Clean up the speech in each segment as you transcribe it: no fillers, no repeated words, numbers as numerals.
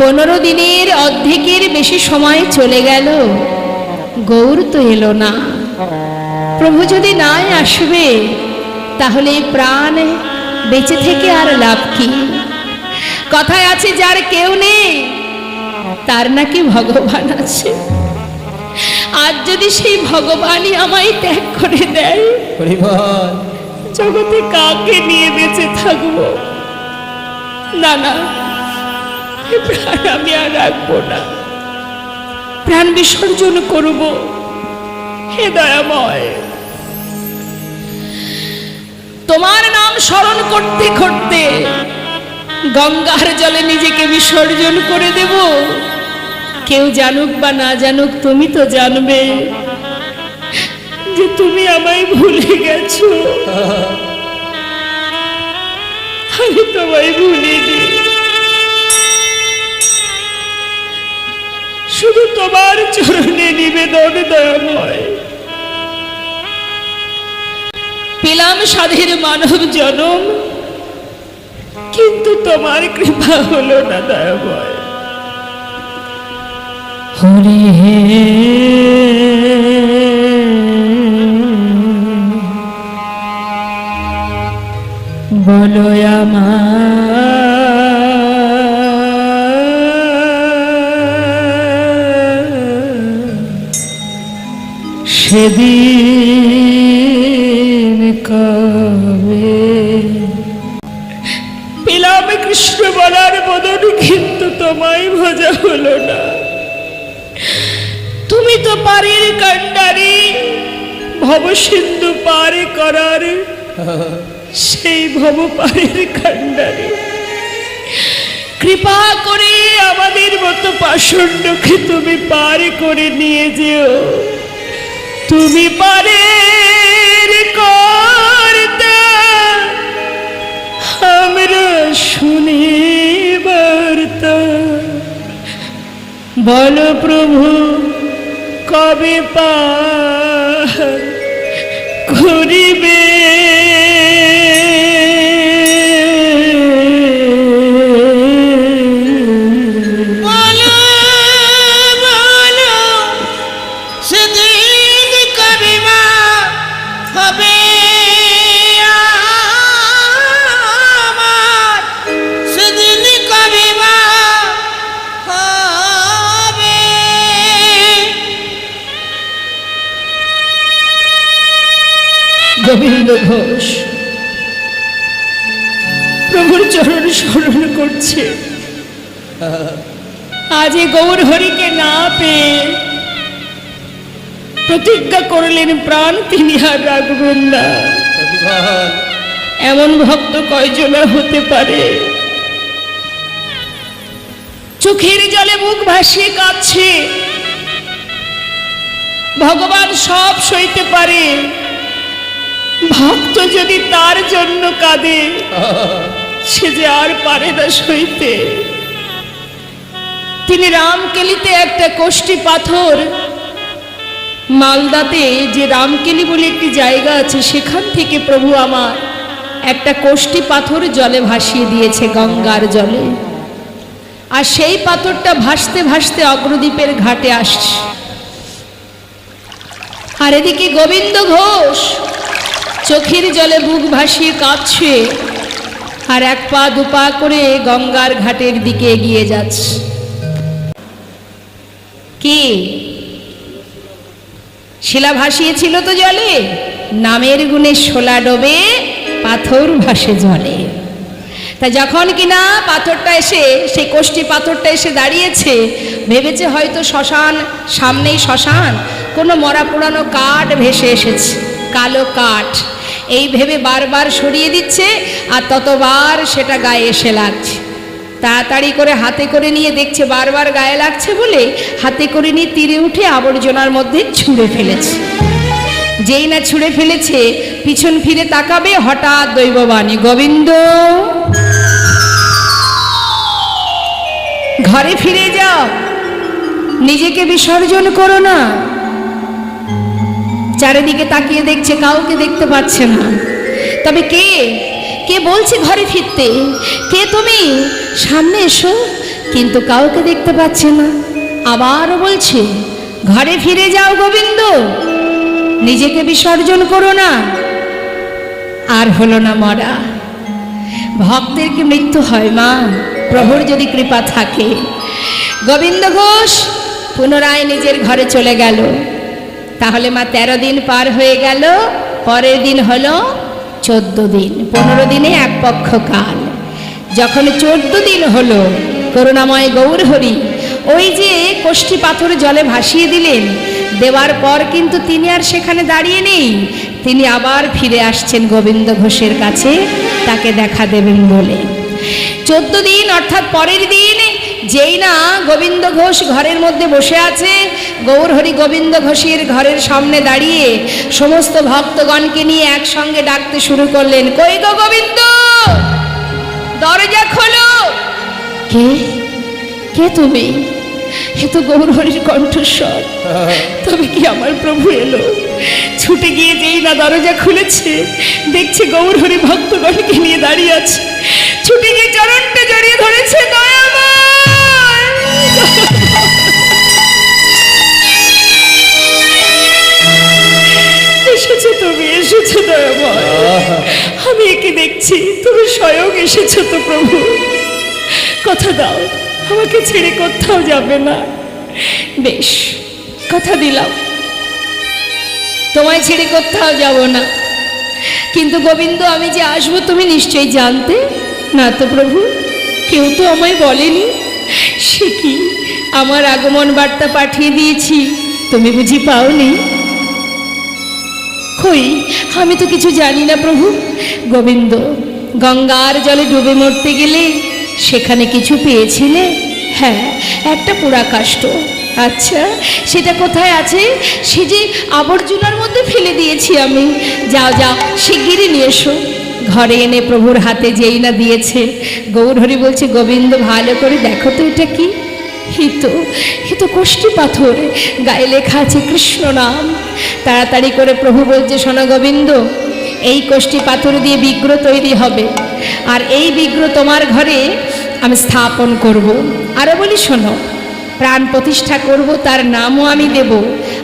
15 দিনের অর্ধেকের বেশি সময় চলে গেল, গৌর তো এলো না। প্রভু যদি নাই আসবে তাহলে প্রাণ বেঁচে থেকে আর লাভ কি? কথায় আছে যার কেউ নেই তার নাকি ভগবান আছে। আজ যদি সেই ভগবানই আমায় ত্যাগ করে দেয়, জগতে কাকে নিয়ে বেঁচে থাকবো? না না, প্রাণ আমি আর রাখবো না, প্রাণ বিসর্জন করব। হে দয়াময়, তোমার নাম স্মরণ করতে করতে গঙ্গার জলে নিজেকে বিসর্জন করে দেব। কেউ জানুক বা না জানুক, তুমি তো জানবে যে তুমি আমায় ভুলে গেছো। আমি তোমায় ভুলিনি, শুধু তোমার চরণে নিবেদন দয়াময়। পেলাম সাধের মানব জনম, কিন্তু তোমার কৃপা হলো না দয়াময়। হরি হে বলো সেদিন কবে পেলাম কৃষ্ণ বলার বদন, কিন্তু তোমায় ভোজা হলো না। তুমি তো পারের কান্ডারি, ভবসিন্ধু পার করার সেই ভব পারের কান্ডারি। কৃপা করে আমাদের মতো পাষণ্ডকে তুমি পার করে নিয়ে যেও। তুমি পারের কর্তা, আমরা শুনি বার্তা। বলো প্রভু কবে পার করিবে? গোবিন্দ ঘোষ প্রভুর চরণ স্মরণ করছে। আজ গৌর হরিকে না পেয়ে প্রতিজ্ঞা করলেন প্রাণ তিনি আর রাখবেন না। এমন ভক্ত কয়জনা হতে পারে? চোখের জলে মুখ ভাসিয়ে কাঁদছে। ভগবান সব সইতে পারে, ভক্ত যদি তার জন্য কাঁদে সে যে আর পারে না সইতে। তিনি রামকেলিতে একটা কোষ্ঠী পাথর, মালদাতে যে রামকেলি বলে একটি জায়গা আছে, সেখান থেকে প্রভু আমার একটা কোষ্ঠী পাথর জলে ভাসিয়ে দিয়েছে, গঙ্গার জলে। আর সেই পাথরটা ভাসতে ভাসতে অগ্রদ্বীপের ঘাটে আসছে। আর এদিকে গোবিন্দ ঘোষ চোখের জলে বুক ভাসিয়ে কাঁদছে, আর এক পা দুপা করে গঙ্গার ঘাটের দিকে এগিয়ে যাচ্ছে। কি শিলা ভাসিয়েছিল তো জলে? নামের গুণে শোলা ডোবে, পাথর ভাসে জলে। তা যখন কিনা পাথরটা এসে, সেই কোষ্ঠী পাথরটা এসে দাঁড়িয়েছে, ভেবেছে হয়তো শ্মশান, সামনেই শ্মশান, কোনো মরা পোড়ানো কাঠ ভেসে এসেছে, কালো কাঠ। এই ভেবে বারবার সরিয়ে দিচ্ছে, আর ততবার সেটা গায়ে এসে লাগছে। তাড়াতাড়ি করে হাতে করে নিয়ে দেখছে বারবার গায়ে লাগছে বলে হাতে করে নিয়ে তীরে উঠে আবর্জনার মধ্যে ছুঁড়ে ফেলেছে। যেই না ছুঁড়ে ফেলেছে, পিছন ফিরে তাকাবে, হঠাৎ দৈববাণী, গোবিন্দ ঘরে ফিরে যাও, নিজেকে বিসর্জন করো না। চারিদিকে তাকিয়ে দেখছে, কাউকে দেখতে পাচ্ছে না। তবে কে কে বলছে ঘরে ফিরতে? কে তুমি? সামনে এসো, কিন্তু কাউকে দেখতে পাচ্ছে না। আবারও বলছে, ঘরে ফিরে যাও গোবিন্দ, নিজেকে বিসর্জন করো না। আর হলো না মরা। ভক্তের কি মৃত্যু হয় মা? প্রভুর যদি কৃপা থাকে। গোবিন্দ ঘোষ পুনরায় নিজের ঘরে চলে গেল। তাহলে মা 13 দিন পার হয়ে গেল, পরের দিন হলো 14 দিন, 15 দিনে এক পক্ষ কাল। যখন 14 দিন হলো, করুণাময় গৌরহরি ওই যে কোষ্ঠী পাথর জলে ভাসিয়ে দিলেন, দেওয়ার পর কিন্তু তিনি আর সেখানে দাঁড়িয়ে নেই, তিনি আবার ফিরে আসছেন গোবিন্দ ঘোষের কাছে তাকে দেখা দেবেন বলে। 14 দিন অর্থাৎ পরের দিন যেই না গোবিন্দ ঘোষ ঘরের মধ্যে বসে আছে, গৌরহরি গোবিন্দ ঘোষের ঘরের সামনে দাঁড়িয়ে সমস্ত ভক্তগণকে নিয়ে একসঙ্গে ডাকতে শুরু করলেন, কই গো গোবিন্দ, দরজা খোলো। কে কে তুমি? এ তো গৌরহরির কণ্ঠস্বর। তবে কি আমার প্রভু এলো? ছুটে গিয়ে যেই না দরজা খুলেছে, দেখছে গৌরহরি ভক্তগণকে নিয়ে দাঁড়িয়ে আছে। ছুটে গিয়ে চরণটা জড়িয়ে ধরেছে, দয়াময় এসেছো তুমি, এসেছো দয়াময়। আমি একে দেখছি, তুমি স্বয়ং এসেছো তো প্রভু। কথা দাও, আমাকে ছেড়ে কোথাও যাবে না। বেশ, কথা দিলাম, তোমায় ছেড়ে কোথাও যাব না। কিন্তু গোবিন্দ, আমি যে আসবো তুমি নিশ্চয়ই জানতে না তো প্রভু? কেউ তো আমায় বলেনি। সে কি, আমার আগমন বার্তা পাঠিয়ে দিয়েছি, তুমি বুঝি পাওনি? কই, আমি তো কিছু জানি না প্রভু। গোবিন্দ, গঙ্গার জলে ডুবে মরতে গেলে সেখানে কিছু পেয়েছিলে? হ্যাঁ, একটা পোড়া কাষ্ঠ। আচ্ছা, সেটা কোথায় আছে? সে যে আবর্জনার মধ্যে ফেলে দিয়েছি আমি। যাও যাও, শিগগিরই নিয়ে এসো। ঘরে এনে প্রভুর হাতে যেই না দিয়েছে, গৌরহরি বলছে, গোবিন্দ ভালো করে দেখো তো এটা কি? হিত কোষ্ঠী পাথর, গায়ে লেখা আছে কৃষ্ণ নাম। তাড়াতাড়ি করে প্রভু বলছে, শোনো গোবিন্দ, এই কোষ্ঠী পাথর দিয়ে বিগ্রহ তৈরি হবে, আর এই বিগ্রহ তোমার ঘরে আমি স্থাপন করব। আরও বলি, শোনো, প্রাণ প্রতিষ্ঠা করব, তার নামও আমি দেব,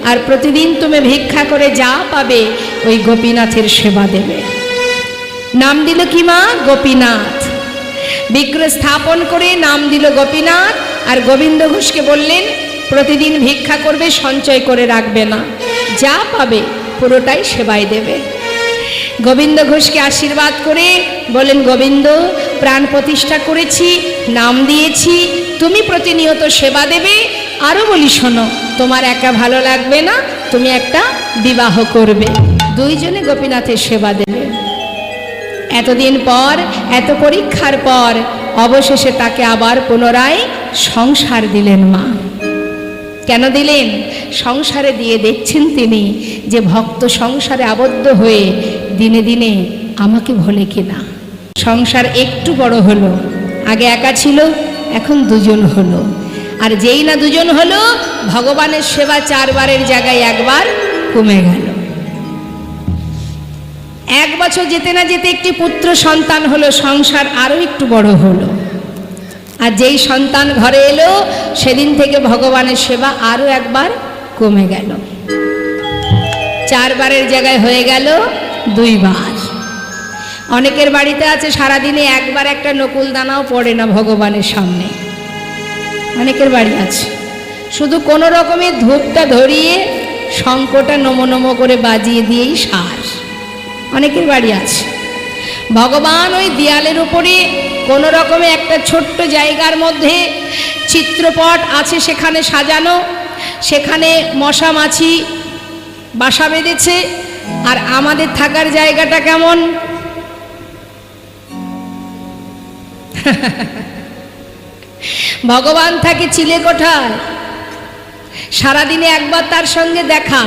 আর প্রতিদিন তুমি ভিক্ষা করে যা পাবে ওই গোপীনাথের সেবা দেবে। নাম দিল কি মা? গোপীনাথ। বিগ্রহ স্থাপন করে নাম দিল গোপীনাথ। আর গোবিন্দ ঘোষকে বললেন, প্রতিদিন ভিক্ষা করবে, সঞ্চয় করে রাখবে না, যা পাবে পুরোটাই সেবায় দেবে। গোবিন্দ ঘোষকে আশীর্বাদ করে বলেন, গোবিন্দ, প্রাণ প্রতিষ্ঠা করেছি, নাম দিয়েছি, তুমি প্রতিনিয়ত সেবা দেবে। আরও বলি, শোনো, তোমার একা ভালো লাগবে না, তুমি একটা বিবাহ করবে, দুইজনে গোপীনাথের সেবা দেবে। এতদিন পর, এত পরীক্ষার পর অবশেষে তাকে আবার পুনরায় সংসার দিলেন মা। কেন দিলেন? সংসারে দিয়ে দেখছেন তিনি যে ভক্ত সংসারে আবদ্ধ হয়ে দিনে দিনে আমাকে ভোলে কিনা। সংসার একটু বড় হলো, আগে একা ছিল, এখন দুজন হলো। আর যেই না দুজন হলো, ভগবানের সেবা 4 বারের জায়গায় 1 বার কমে গেল। 1 বছর যেতে না যেতে একটি পুত্র সন্তান হলো, সংসার আরও একটু বড় হলো। আর যেই সন্তান ঘরে এলো, সেদিন থেকে ভগবানের সেবা আরও 1 বার কমে গেল। 4 বারের জায়গায় হয়ে গেল 2 বার। অনেকের বাড়িতে আছে সারাদিনে 1 বার একটা নকুল দানাও পড়ে না ভগবানের সামনে। অনেকের বাড়ি আছে শুধু কোনো রকমের ধূপটা ধরিয়ে শঙ্খটা নমো নমো করে বাজিয়ে দিয়েই সার। অনেকের বাড়ি আছে ভগবান ওই দেয়ালের উপরে কোনো রকমে একটা ছোট্ট জায়গার মধ্যে চিত্রপট আছে, সেখানে সাজানো, সেখানে মশা মাছি বাসা বেঁধেছে। আর আমাদের থাকার জায়গাটা কেমন? ভগবান থাকে চিলে কোঠায়, সারাদিনে 1 বার তার সঙ্গে দেখা,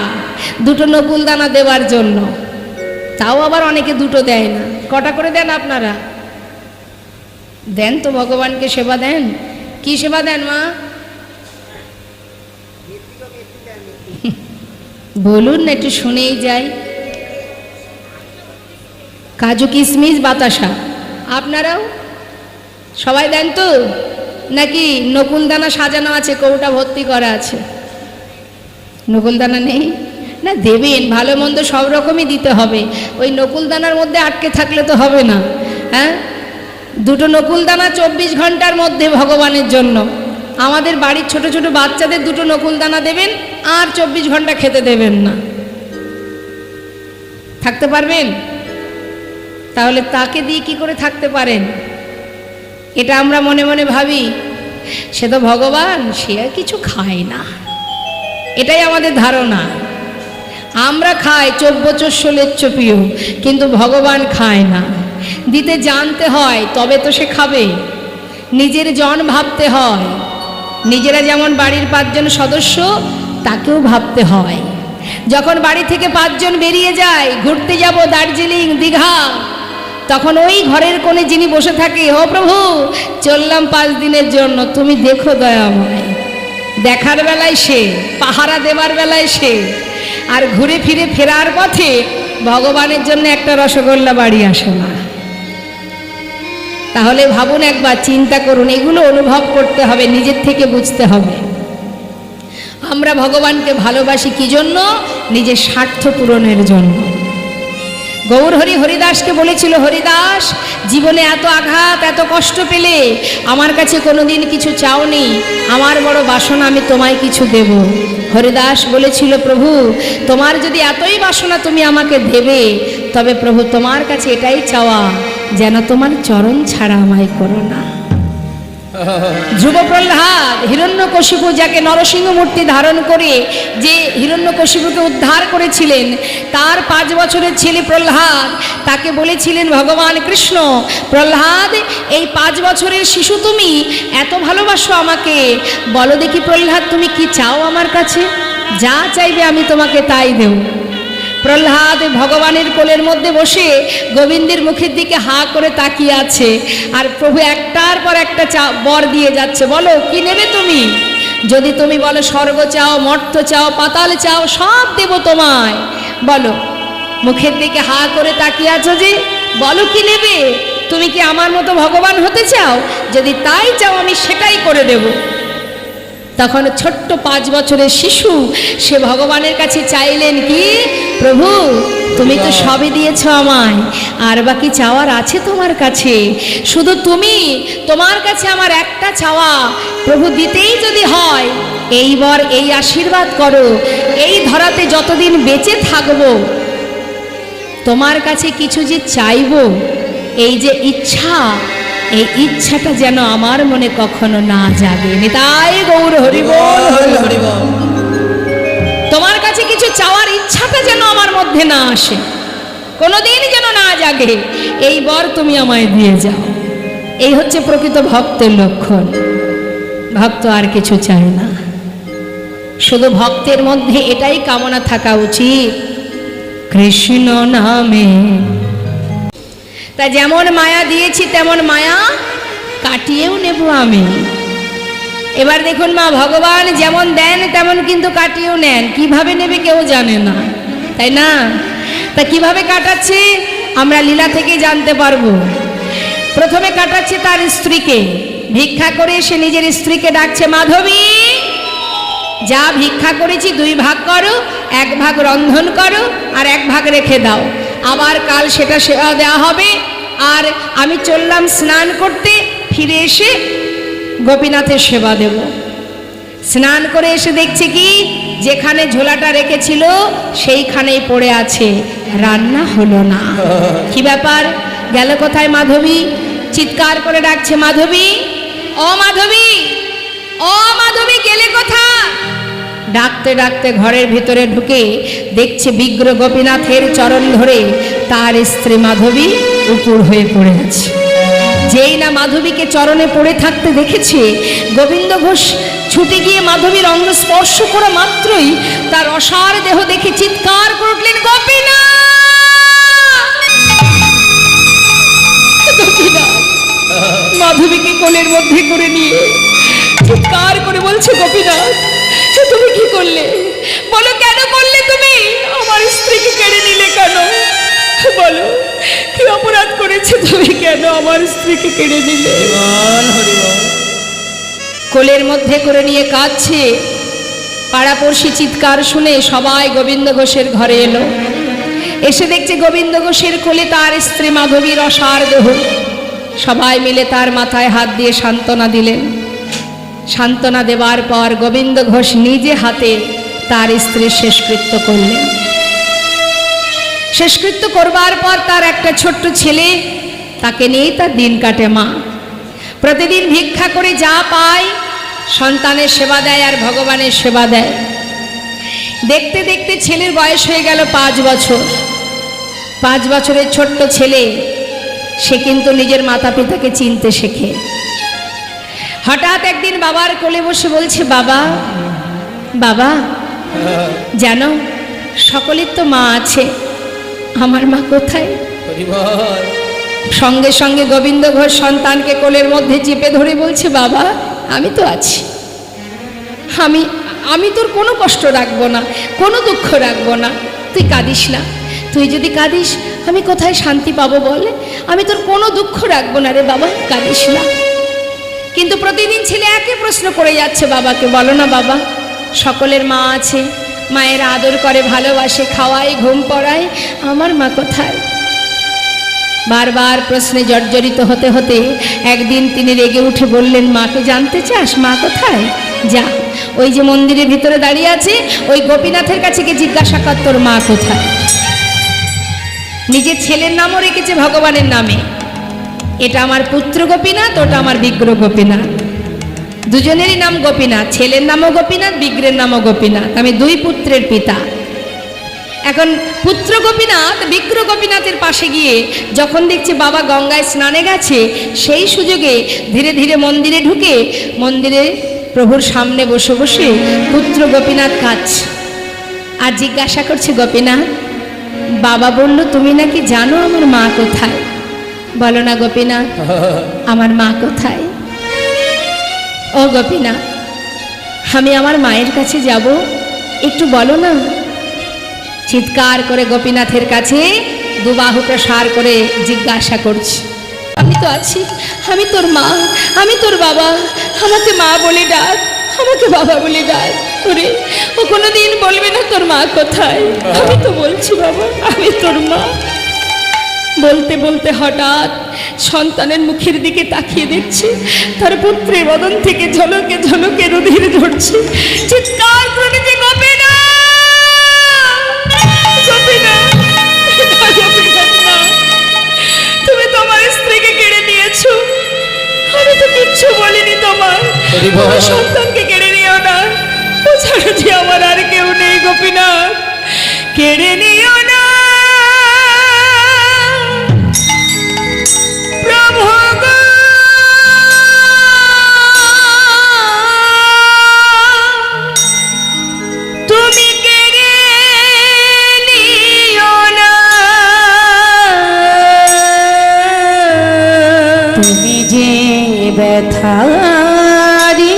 2টো নকুল দানা দেওয়ার জন্য। তাও আবার অনেকে 2টো দেয় না। কটা করে দেন আপনারা? দেন তো, ভগবানকে সেবা দেন। কি সেবা দেন মা? বলুন না, একটু শুনেই যাই। কাজু কিশমিশ বাতাসা, আপনারাও সবাই দেন তো? নাকি নকুলদানা সাজানো আছে, কৌটা ভর্তি করা আছে? নকুলদানা নেই না, দেবেন, ভালো মন্দ সব রকমই দিতে হবে। ওই নকুলদানার মধ্যে আটকে থাকলে তো হবে না। হ্যাঁ, দুটো নকুলদানা 24 ঘন্টার মধ্যে ভগবানের জন্য। আমাদের বাড়ির ছোট ছোট বাচ্চাদের দুটো নকুলদানা দেবেন, আর 24 ঘন্টা খেতে দেবেন না। থাকতে পারবেন? তাহলে তাকে দিয়ে কি করে থাকতে পারেন? এটা আমরা মনে মনে ভাবি, সে তো ভগবান, সে আর কিছু খায় না, এটাই আমাদের ধারণা। আমরা খাই চব্য-চস্য-লেচ্চ-প্রিয়, কিন্তু ভগবান খায় না। দিতে জানতে হয়, তবে তো সে খাবে। নিজের জন ভাবতে হয়। নিজেরা যেমন বাড়ির 5 জন সদস্য, তাকেও ভাবতে হয়। যখন বাড়ি থেকে 5 জন বেরিয়ে যায়, ঘুরতে যাব দার্জিলিং, দীঘা, তখন ওই ঘরের কোণে যিনি বসে থাকে, ও প্রভু চললাম 5 দিনের জন্য, তুমি দেখো দয়াময়। দেখার বেলায় সে, পাহারা দেবার বেলায় সে, আর ঘুরে ফিরে ফেরার পথে ভগবানের জন্য একটা রসগোল্লা বাড়ি আসে না। তাহলে ভাবুন একবার, চিন্তা করুন, এগুলো অনুভব করতে হবে, নিজের থেকে বুঝতে হবে। আমরা ভগবানকে ভালোবাসি কি জন্য? নিজের স্বার্থ পূরণের জন্য। গৌর হরি হরিদাসকে বলেছিল, হরিদাস জীবনে এত আঘাত, এত কষ্ট পেলে আমার কাছে কোনোদিন কিছু চাওনি, আমার বড় বাসনা, আমি তোমায় কিছু দেব। হরিদাস বলেছিল, প্রভু তোমার যদি এতই বাসনা তুমি আমাকে দেবে, তবে প্রভু তোমার কাছে এটাই চাওয়া, যেন তোমার চরণ ছাড়া আমায় করো না। ধ্রুব প্রহ্লাদ, হিরণ্যকশিপু যাকে নরসিংহ মূর্তি ধারণ করে যে হিরণ্যকশিপুকে উদ্ধার করেছিলেন, তার 5 বছরের ছেলে প্রহ্লাদ, তাকে বলেছিলেন ভগবান কৃষ্ণ, প্রহ্লাদ এই 5 বছরের শিশু তুমি এত ভালোবাসো আমাকে, বলো দেখি প্রহ্লাদ তুমি কি চাও আমার কাছে? যা চাইবে আমি তোমাকে তাই দেব। প্রহ্লাদ ভগবানের কোলের মধ্যে বসে গোবিন্দের মুখের দিকে হা করে তাকিয়ে আছে, আর প্রভু একটার পর একটা বর দিয়ে যাচ্ছে। বলো কি নেবে তুমি? যদি তুমি বলো স্বর্গ চাও, মর্ত্য চাও, পাতাল চাও, সব দেব তোমায়। বলো, মুখের দিকে হা করে তাকিয়ে আছো যে, বলো কি নেবে? তুমি কি আমার মতো ভগবান হতে চাও? যদি তাই চাও আমি সেটাই করে দেব। তখন ছোট্ট 5 বছরের শিশু সে ভগবানের কাছে চাইলেন কি, প্রভু তুমি তো সবই দিয়েছো আমায়, আর বাকি চাওয়ার আছে তোমার কাছে, শুধু তুমি, তোমার কাছে আমার একটা চাওয়া, প্রভু দিতেই যদি হয় এইবার এই আশীর্বাদ করো, এই ধরাতে যতদিন বেঁচে থাকবো তোমার কাছে কিছু যে চাইবো, এই যে ইচ্ছা, এই ইচ্ছাটা যেন আমার মনে কখনো না জাগে। নিতাই গৌর হরি বল, হরি বল। তোমার কাছে কিছু চাওয়ার ইচ্ছাটা যেন আমার মধ্যে না আসে, কোনোদিন যেন না জাগে, এই বর তুমি আমায় দিয়ে যাও। এই হচ্ছে প্রকৃত ভক্তের লক্ষণ। ভক্ত আর কিছু চায় না, শুধু ভক্তের মধ্যে এটাই কামনা থাকা উচিত, কৃষ্ণ নামে। তা যেমন মায়া দিয়েছি তেমন মায়া কাটিয়েও নেব আমি। এবার দেখুন মা, ভগবান যেমন দেন তেমন কিন্তু কাটিয়েও নেন, কিভাবে নেবে কেউ জানে না, তাই না? তা কিভাবে কাটাচ্ছে আমরা লীলা থেকে জানতে পারবো। প্রথমে কাটাচ্ছে তার স্ত্রীকে, ভিক্ষা করে সে নিজের স্ত্রীকে ডাকছে, মাধবী যা ভিক্ষা করেছি 2 ভাগ করো, 1 ভাগ রন্ধন করো আর 1 ভাগ রেখে দাও, আবার কাল সেটা সেবা দেওয়া হবে। আর আমি চললাম স্নান করতে, ফিরে এসে গোপীনাথের সেবা দেব। স্নান করে এসে দেখছে কি, যেখানে ঝোলাটা রেখেছিল সেইখানেই পড়ে আছে, রান্না হলো না। কি ব্যাপার, গেল কোথায় মাধবী? চিৎকার করে ডাকছে, মাধবী ও মাধবী, ও মাধবী গেলে কোথায়? ডাকতে ডাকতে ঘরের ভিতরে ঢুকে দেখছে বিগ্র গোপীনাথের চরণ ধরে তার স্ত্রী মাধবী উপুর হয়ে পড়ে আছে। যেই না মাধবীকে চরণে পড়ে থাকতে দেখেছে, গোবিন্দ ঘোষ ছুটে গিয়ে মাধবীর অঙ্গ স্পর্শ করা মাত্রই তার অসার দেহ দেখে চিৎকার করে উঠলেন, গোপীনাথ! মাধবীকে কোলের মধ্যে করে নিয়ে চিৎকার করে বলছে, গোপীনাথ তুমি কি করলে? বলো কেন করলে? তুমি আমার স্ত্রীকে কেড়ে নিলে কেন? বলো কি অপরাধ করেছে তুমি, কেন আমার স্ত্রীকে কেড়ে নিলে? কোলের মধ্যে করে নিয়ে কাঁদছে। পাড়াপড়শি চিৎকার শুনে সবাই গোবিন্দ ঘোষের ঘরে এলো। এসে দেখছে গোবিন্দ ঘোষের কোলে তার স্ত্রী মাধবীর অসার দেহ। সবাই মিলে তার মাথায় হাত দিয়ে সান্ত্বনা দিলেন। সান্ত্বনা দেওয়ার পর গোবিন্দ ঘোষ নিজে হাতে তার স্ত্রীর শেষকৃত্য করলেন। শেষকৃত্য করবার পর তার একটা ছোট্ট ছেলে, তাকে নিয়েই তার দিন কাটে মা। প্রতিদিন ভিক্ষা করে যা পায় সন্তানের সেবা দেয় আর ভগবানের সেবা দেয়। দেখতে দেখতে ছেলের বয়স হয়ে গেল 5 বছর। 5 বছরের ছোট্ট ছেলে, সে কিন্তু নিজের মাতা পিতাকে চিনতে শেখে। হঠাৎ একদিন বাবার কোলে বসে বলছে, বাবা বাবা, জানো সকলের তো মা আছে, আমার মা কোথায়? সঙ্গে সঙ্গে গোবিন্দ ঘোষ সন্তানকে কোলের মধ্যে চেপে ধরে বলছে, বাবা আমি তো আছি, আমি তোর কোনো কষ্ট রাখবো না, কোনো দুঃখ রাখবো না, তুই কাঁদিস না। তুই যদি কাঁদিস আমি কোথায় শান্তি পাবো বলে? আমি তোর কোনো দুঃখ রাখবো না রে বাবা, কাঁদিস না। কিন্তু প্রতিদিন ছেলে একই প্রশ্ন করে যাচ্ছে বাবাকে, বলো না বাবা, সকলের মা আছে, মায়ের আদর করে, ভালোবাসে, খাওয়ায়, ঘুম পড়ায়, আমার মা কোথায়? বারবার প্রশ্নে জর্জরিত হতে হতে একদিন তিনি রেগে উঠে বললেন, মাকে জানতে চাস, মা কোথায়? যা, ওই যে মন্দিরের ভিতরে দাঁড়িয়ে আছে ওই গোপীনাথের কাছে গিয়ে জিজ্ঞাসা কর তোর মা কোথায়। নিজের ছেলের নামও রেখেছে ভগবানের নামে। এটা আমার পুত্র গোপীনাথ, ওটা আমার বিগ্রহ গোপীনাথ। দুজনেরই নাম গোপীনাথ, ছেলের নামও গোপীনাথ, বিগ্রহের নামও গোপীনাথ। আমি 2 পুত্রের পিতা। এখন পুত্র গোপীনাথ বিগ্রহ গোপীনাথের পাশে গিয়ে যখন দেখছে বাবা গঙ্গায় স্নানে গেছে, সেই সুযোগে ধীরে ধীরে মন্দিরে ঢুকে মন্দিরে প্রভুর সামনে বসে বসে পুত্র গোপীনাথ কাঁদছে আর জিজ্ঞাসা করছে, গোপীনাথ, বাবা বলল তুমি নাকি জানো আমার মা কোথায়, বলো না গোপীনাথ আমার মা কোথায়? ও গোপীনাথ, আমি আমার মায়ের কাছে যাব, একটু বলো না। চিৎকার করে গোপীনাথের কাছে 2 বাহু প্রসার করে জিজ্ঞাসা করছি, আমি তো আছি, আমি তোর মা, আমি তোর বাবা, আমাকে মা বলে ডাক, আমাকে বাবা বলে ডাক। ওরে, ও কোনোদিন বলবে না তোর মা কোথায়? আমি তো বলছি বাবা, আমি তোর মা। বলতে বলতে হঠাৎ সন্তানের মুখের দিকে তাকিয়ে দেখছে তার পুত্রের বদন থেকে ঝলকে ঝলকে রুধির ঝরছে। চিৎকার করে যে গোপীনাথ, তুমি তোমার স্ত্রীকে কেড়ে নিয়েছো, আমি তো কিচ্ছু বলিনি তোমার সন্তানকে কেড়ে নিও না, ও ছাড়া যে আমার আর কেউ নেই গোপীনাথ, কেড়ে নিও না প্রভু। তুমি কেড়ে নিও না, তুমি যে ব্যথারি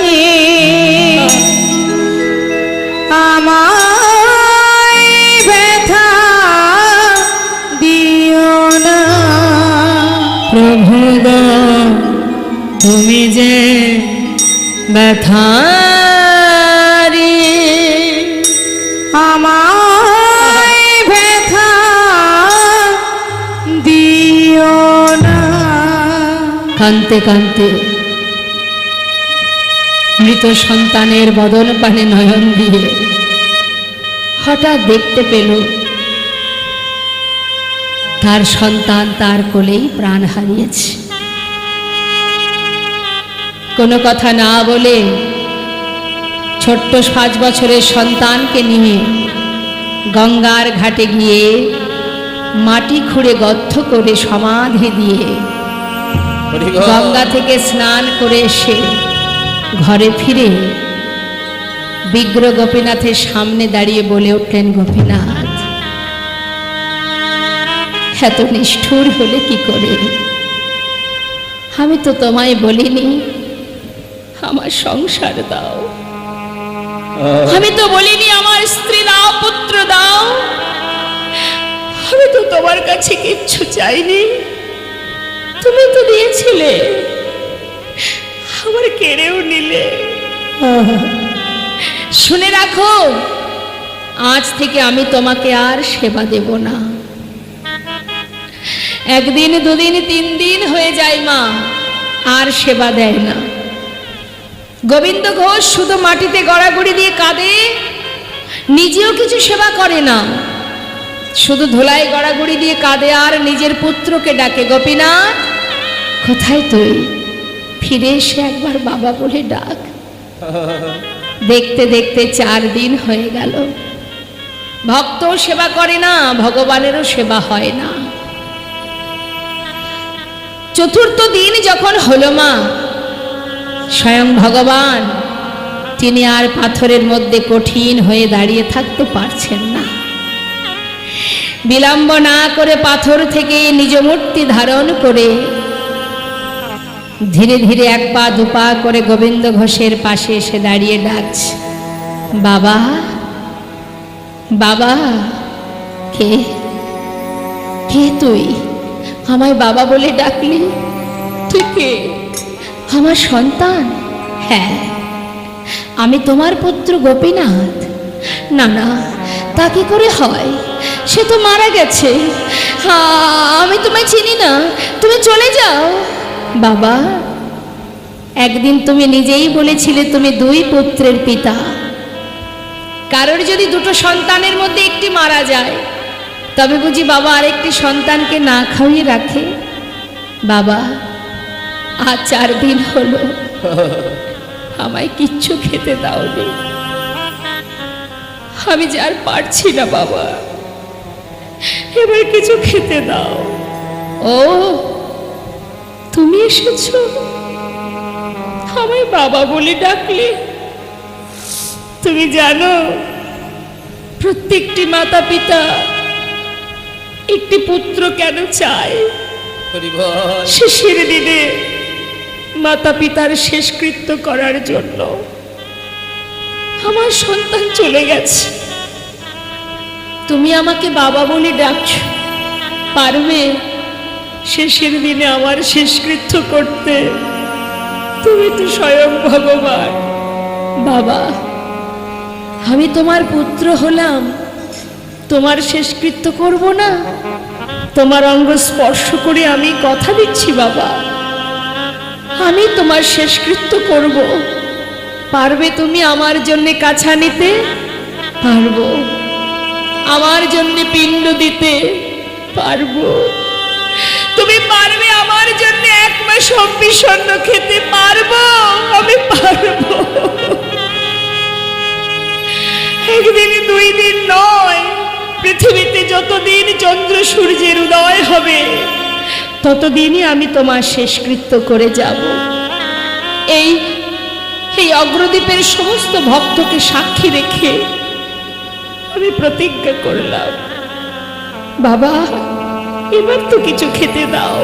আমায় ব্যথা দিও না প্রভু গো, তুমি যে ব্যথারি আমায় ব্যথা দিও না। কাঁদতে কাঁদতে মৃত সন্তানের বদন পানে নয়ন দিয়ে হঠাৎ দেখতে পেল তার সন্তান তার কোলেই প্রাণ হারিয়েছে। কোনো কথা না বলে ছোট্ট 5 বছরের সন্তানকে নিয়ে গঙ্গার ঘাটে গিয়ে মাটি খুঁড়ে গর্ত করে সমাধি দিয়ে গঙ্গা থেকে স্নান করে এসে ঘরে ফিরে বিগ্রহ গোপীনাথের সামনে দাঁড়িয়ে বলে উঠলেন, গোপীনাথ এত নিষ্ঠুর হলে কি করে? আমি তো তোমায় বলিনি আমার সংসার দাও, আমি তো বলিনি আমার স্ত্রী দাও, পুত্র দাও, আমি তো তোমার কাছে কিচ্ছু চাইনি, তুমি তো দিয়েছিলে, আমার কেড়েও নিলে। শুনে রাখো, আজ থেকে আমি তোমাকে আর সেবা দেব না। একদিন, দুদিন, 3 দিন হয়ে যায় মা, আর সেবা দেয় না। গোবিন্দ ঘোষ শুধু মাটিতে গড়াগড়ি দিয়ে কাঁদে, নিজেও কিছু সেবা করে না, শুধু ধুলায় গড়াগড়ি দিয়ে কাঁদে আর নিজের পুত্রকে ডাকে, গোপীনাথ কোথায় তুই, ফিরে এসে একবার বাবা বলে ডাক। দেখতে দেখতে 4 দিন হয়ে গেল, ভক্ত সেবা করে না, ভগবানেরও সেবা হয় না। 4র্থ দিন যখন হলো মা, স্বয়ং ভগবান তিনি আর পাথরের মধ্যে কঠিন হয়ে দাঁড়িয়ে থাকতে পারছেন না। বিলম্ব না করে পাথর থেকে নিজ মূর্তি ধারণ করে ধীরে ধীরে 1 পা 2 পা করে গোবিন্দ ঘোষের পাশে এসে দাঁড়িয়ে ডাকছে, বাবা বাবা। কে কে তুই, আমায় বাবা বলে ডাকলি? তুই কে? আমার সন্তান। হ্যাঁ, আমি তোমার পুত্র গোপীনাথ। না না, তা কি করে হয়, সে তো মারা গেছে। আমি তোমায় চিনি না, তুমি চলে যাও। বাবা, একদিন তুমি নিজেই বলেছিলে তুমি 2 পুত্রের পিতা। কারোর যদি 2টো সন্তানের মধ্যে একটি মারা যায়, তবে বুঝি বাবা আরেকটি সন্তানকে না খাইয়ে রাখে? বাবা, আজ 4 দিন হলো আমায় কিচ্ছু খেতে দাওনি, আমি যে আর পারছি না বাবা, এবার কিছু খেতে দাও। ও, তুমি এসেছো, আমায় বাবা বলে ডাকলে? তুমি জানো, প্রত্যেকটি মাতা পিতা একটি পুত্র কেন চায়? শেষের দিনে মাতা পিতার শেষকৃত্য করার জন্য। আমার সন্তান চলে গেছে, তুমি আমাকে বাবা বলে ডাকছো, পারবে শেষের দিনে আমার শেষকৃত্য করতে? তুমি তো স্বয়ং ভগবান। বাবা, আমি তোমার পুত্র হলাম, তোমার শেষকৃত্য করব না? তোমার অঙ্গ স্পর্শ করে আমি কথা দিচ্ছি বাবা, আমি তোমার শেষকৃত্য করব। পারবে তুমি আমার জন্য কাছা নিতে? পারবো। আমার জন্য পিণ্ড দিতে? পারবো। তুমি পারবে আমার জন্য 1 মাস অন্ন খেতে? পারবো, আমি পারবো। একদিন 2 দিন নয়, পৃথিবীতে যতদিন চন্দ্র সূর্যের উদয় হবে ততদিনই আমি তোমার শেষকৃত্য করে যাব। এই অগ্রদ্বীপের সমস্ত ভক্তকে সাক্ষী রেখে আমি প্রতিজ্ঞা করলাম, বাবা এবার তো কিছু খেতে দাও।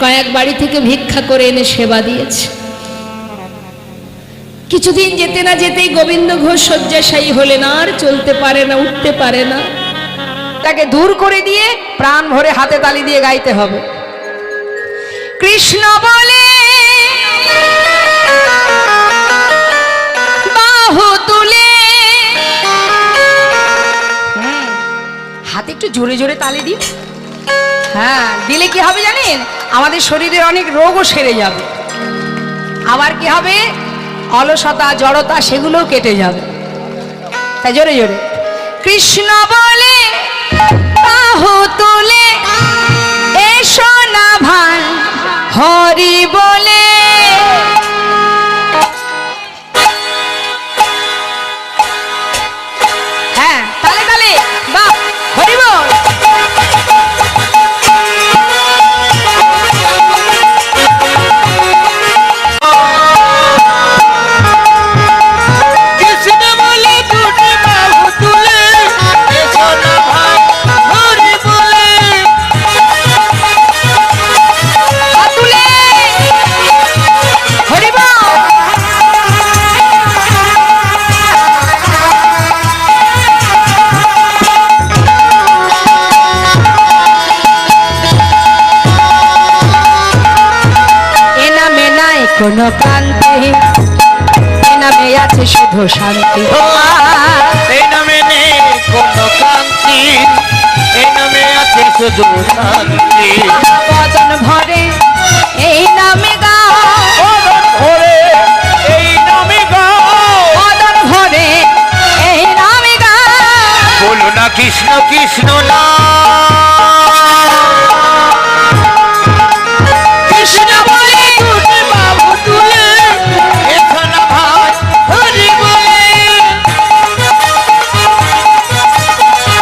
কয়েক বাড়ি থেকে ভিক্ষা করে এনে সেবা দিয়েছে। কিছুদিন যেতে না যেতেই গোবিন্দ ঘোষ শয্যাশায়ী হলেন, আর চলতে পারে না, উঠতে পারে না। তাকে দূর করে দিয়ে প্রাণ ভরে হাতে তালি দিয়ে গাইতে হবে, কৃষ্ণ বলে বাহু তুলে। হাতে একটু জোরে জোরে তালি দিন। হ্যাঁ, দিলে কি হবে জানেন? আমাদের শরীরের অনেক রোগও সেরে যাবে, আবার কি হবে, অলসতা জড়তা সেগুলোও কেটে যাবে। তাই জোরে জোরে কৃষ্ণ বলে বাহু তুলে, এসো না ভাই হরি বলে। হ্যাঁ, তালে তালে বাহ, হরি বল। শুদ্ধ শান্তি। এই নামে নেই কোনো কান্তি, এই নামে আছে শুধু শান্তি। বদন ভরে এই নামে গাও, বদন ভরে এই নামে গাও, বদন ভরে এই নামে গাও। বলো না কৃষ্ণ কৃষ্ণ না, কৃষ্ণ বলে তুলে বাবু তুলে এসো না ভাই হরি বলে।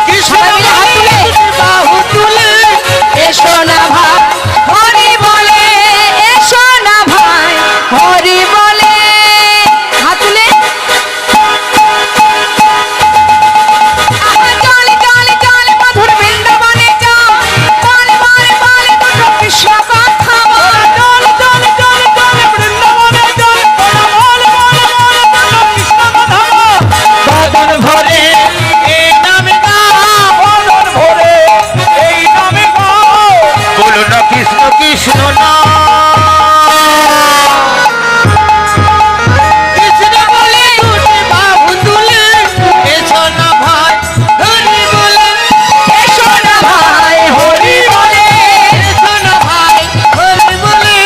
কৃষ্ণ সবাই মিলে হাত তুলে বাহু তুলে এসো না ভাই হরি বলে, এসো না ভাই হরি বলে। হাত তুলে চলে চলে চলে মধুর বৃন্দাবনে চল, বলে বলে বলে দুটো কৃষ্ণ কথা বল। চল চল চল চল বৃন্দাবনে চল, বল বল বল বল কৃষ্ণ কথা বল। বদন ভরে এই নামে গাও, বদন ভরে এই নামে গাও, বলো না কৃষ্ণ কৃষ্ণ না। কৃষ্ণ বলে তুলে বাহু তুলে এসো না ভাই হরি বলে। এসো না ভাই হরি বলে, এসো না ভাই হরি বলে,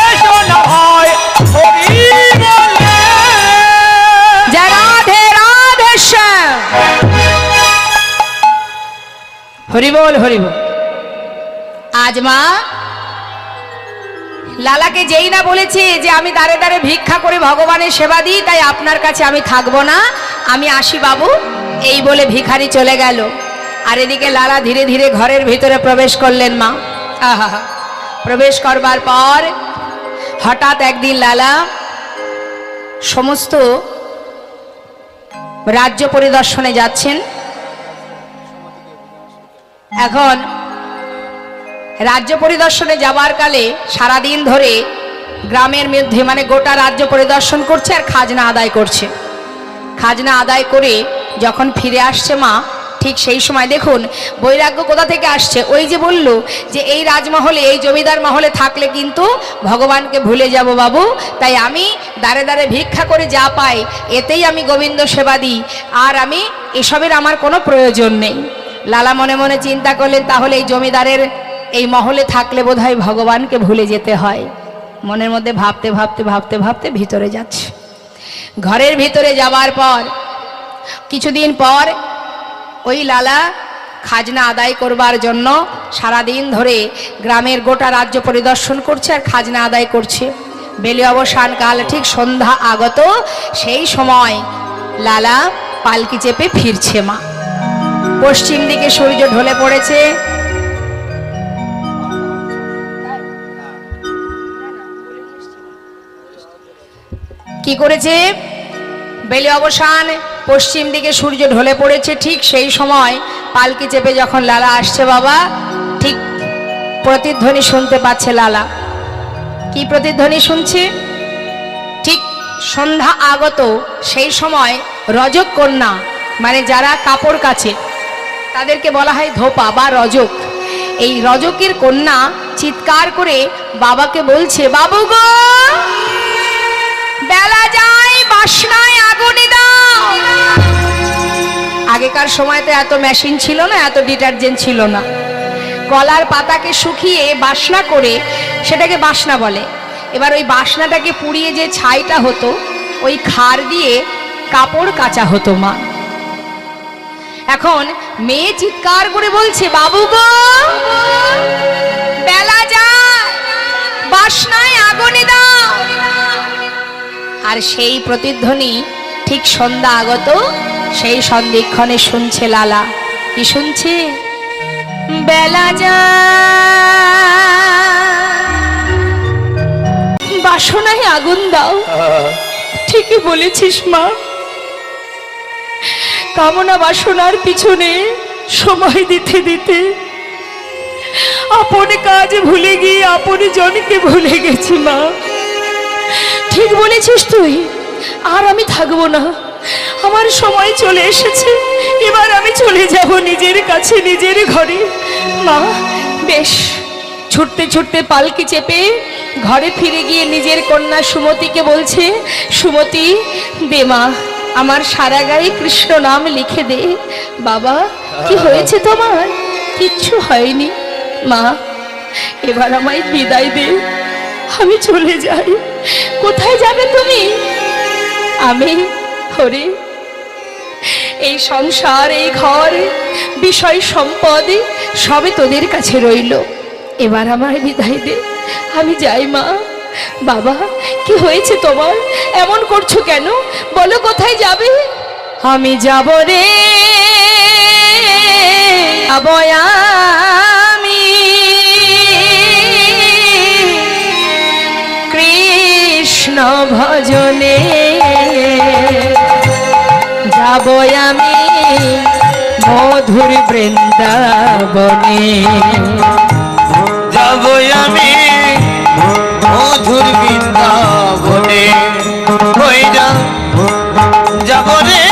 এসো না ভাই হরি বলে। জয় রাধে রাধে শ্যাম। হরি বল হরি বল। আজ মা লালাকে যেই না বলেছে যে আমি দাঁড়ে দাঁড়ে ভিক্ষা করে ভগবানের সেবা দিই, তাই আপনার কাছে আমি থাকবো না, আমি আসি বাবু, এই বলে ভিখারি চলে গেল। আর এদিকে লালা ধীরে ধীরে ঘরের ভিতরে প্রবেশ করলেন মা। আহা, প্রবেশ করবার পর হঠাৎ একদিন লালা সমস্ত রাজ্য পরিদর্শনে যাচ্ছেন। এখন রাজ্য পরিদর্শনে যাবার কালে সারাদিন ধরে গ্রামের মধ্যে মানে গোটা রাজ্য পরিদর্শন করছে আর খাজনা আদায় করছে। খাজনা আদায় করে যখন ফিরে আসছে মা, ঠিক সেই সময় দেখুন বৈরাগ্য কোথা থেকে আসছে। ওই যে বলল যে এই রাজমহলে এই জমিদার মহলে থাকলে কিন্তু ভগবানকে ভুলে যাব বাবু, তাই আমি দাঁড়ে দাঁড়ে ভিক্ষা করে যা পাই এতেই আমি গোবিন্দ সেবা দিই, আর আমি এসবের আমার কোনো প্রয়োজন নেই। লালা মনে মনে চিন্তা করলেন তাহলে এই জমিদারের এই মহলে থাকলে বোধহয় ভগবানকে ভুলে যেতে হয়। মনের মধ্যে ভাবতে ভাবতে ভাবতে ভাবতে ভিতরে যাচ্ছে। ঘরের ভিতরে যাওয়ার পর কিছুদিন পর ওই লালা খাজনা আদায় করবার জন্য সারাদিন ধরে গ্রামের গোটা রাজ্য পরিদর্শন করছে আর খাজনা আদায় করছে। বেলি অবসান কাল ঠিক সন্ধ্যা আগত, সেই সময় লালা পালকি চেপে ফিরছে মা। পশ্চিম দিকে সূর্য ঢলে পড়েছে। কি করেছে? বেলি অবসান, পশ্চিম দিকে সূর্য ঢলে পড়েছে। ঠিক সেই সময় পালকি চেপে যখন লালা আসছে বাবা, ঠিক প্রতিধ্বনি শুনতে পাচ্ছে লালা। কি প্রতিধ্বনি শুনছে? ঠিক সন্ধ্যা আগত সেই সময় রজক কন্যা মানে যারা কাপড় কাচে তাদেরকে বলা হয় ধোপা বা রজক। এই রজকের কন্যা চিৎকার করে বাবাকে বলছে, বাবু গো বেলা যায়, বাসনায় আগুনে দাও। আগেকার সময়তে এত মেশিন ছিল না, এত ডিটারজেন্ট ছিল না। কলার পাতাকে শুকিয়ে বাসনা করে সেটাকে বাসনা বলে। এবার ওই বাসনাটাকে পুড়িয়ে যে ছাইটা হতো ওই খার দিয়ে কাপড় কাচা হতো মা। এখন মেয়ে চিৎকার করে বলছে, বাবু গো বেলা যায়, বাসনায় আগুনে দাও। আর সেই প্রতিধ্বনি ঠিক সন্ধ্যা আগত সেই সন্ধিক্ষণে শুনছে লালা। কি শুনছে? বেলা যায়, বাসনায় আগুন দাও। ঠিকই বলেছিস মা, কামনা বাসনার পিছনে সময় দিতে দিতে আপন কাজ ভুলে গিয়ে আপন জনকে ভুলে গেছি মা। ঠিক বলেছিস তুই, আর আমি থাকবো না, আমার সময় চলে এসেছে, এবার আমি চলে যাব নিজের কাছে নিজের ঘরে। মা বেশ, ছুটতে ছুটতে পালকি চেপে ঘরে ফিরে গিয়ে নিজের কন্যা সুমতিকে বলছে, সুমতি দে মা আমার সারা গায়ে কৃষ্ণ নাম লিখে দে। বাবা, কি হয়েছে তোমার? কিচ্ছু হয়নি মা, এবার আমায় বিদায় দে, আমি চলে যাই। কোথায় যাবে তুমি? আমি হরে, এই সংসার, এই ঘর, বিষয় সম্পদ সবে তোদের কাছে রইল, এবার আমায় বিদায় দে, আমি যাই মা। বাবা, কি হয়েছে তোমার? এমন করছো কেন? বলো কোথায় যাবে? আমি যাব রে, আমি কৃষ্ণ ভজনে যাব, আমি মধুর বৃন্দাবনে যাব আমি মধুর বৃন্দাবনে, কইরা যাব রে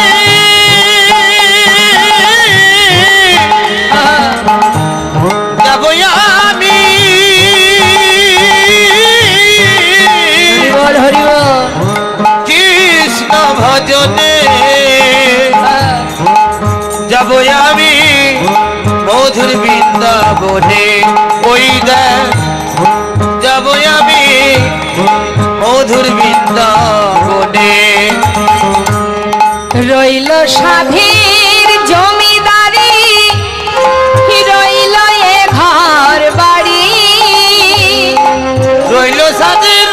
যাব আমি হরিবল হরিবল। কৃষ্ণ ভজনে, যাব আমি মধুর বৃন্দাবনে, ওই দেখ যাব আমি মধুর বৃন্দাবনে। রইল সাধীর জমিদারি, রইল এ ঘর বাড়ি, রইল সাদের